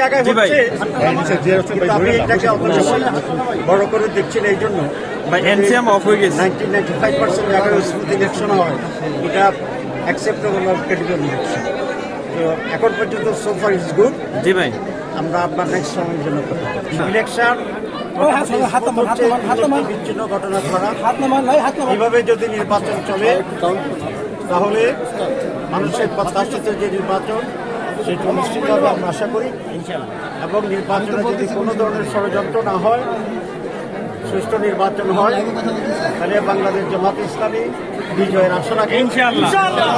জায়গায় হচ্ছে কিন্তু আমি এটাকে অত বড় করে দেখছি না, এই জন্য এনসিএম অফ হয়ে গেছে 95% জায়গায় স্মুথ ইলেকশন হয়, এটা অ্যাকসেপ্টেবল অফ ক্যাটেগরি ইলেকশন। তো এখন পর্যন্ত সো ফার ইজ গুড। জি ভাই, আমরা আপনার নেক্সট সময়ের জন্য ইলেকশন বিচ্ছিন্ন ঘটনা করা, এইভাবে যদি নির্বাচন চলে তাহলে মানুষের প্রত্যাশিত যে নির্বাচন সেটা নিশ্চিতভাবে আমরা আশা করি। এবং নির্বাচনে যদি কোনো ধরনের ষড়যন্ত্র না হয়, সুষ্ঠু নির্বাচন হয়, তাহলে বাংলাদেশ জামাত ইসলামী বিজয়ের আশা রাখে ইনশাআল্লাহ।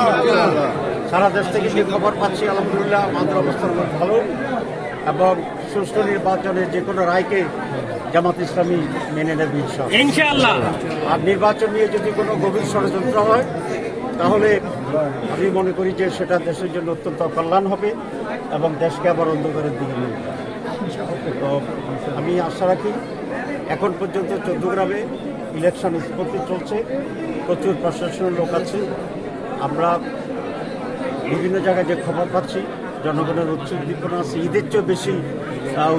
সারা দেশ থেকে যে খবর পাচ্ছি আলহামদুলিল্লাহ আমাদের অবস্থান ভালো, এবং সুষ্ঠু নির্বাচনের যে কোনো রায়কে জামাত ইসলামী মেনে নেবে ইনশাআল্লাহ। আর নির্বাচন নিয়ে যদি কোনো গভীর ষড়যন্ত্র হয় তাহলে আমি মনে করি যে সেটা দেশের জন্য অত্যন্ত কল্যাণ হবে এবং দেশকে আবার অন্ধকারের দিকে নিয়ে যাবে। তো আমি আশা রাখি, এখন পর্যন্ত চৌদ্দগ্রামে ইলেকশন নিষ্পত্তি চলছে, প্রচুর প্রশাসনের লোক আছে। আমরা বিভিন্ন জায়গায় যে খবর পাচ্ছি জনগণের উৎস উদ্দীপনা আছে, ঈদের চেয়ে বেশি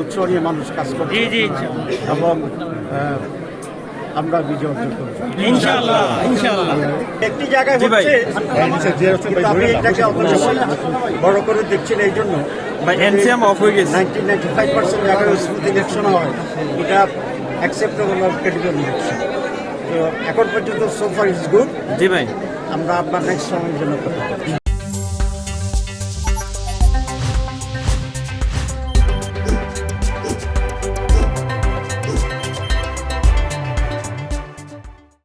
উৎসব নিয়ে মানুষ কাজ করছে এবং আমরা বিজয় অর্জন করব ইনশাআল্লাহ। একটি জায়গায় হচ্ছে কিন্তু আমি এটাকে অত বড় করে দেখছি না, এই জন্য এনসিএম অফ হয়ে গেছে 95% জায়গায় স্মুথ ইলেকশন হয়, এটা অ্যাকসেপ্টেবল অফ ক্যাটেগরি ইলেকশন। তো এখন পর্যন্ত সো ফার ইজ গুড। জি ভাই, আমরা আপনার নেক্সট সময়ের জন্য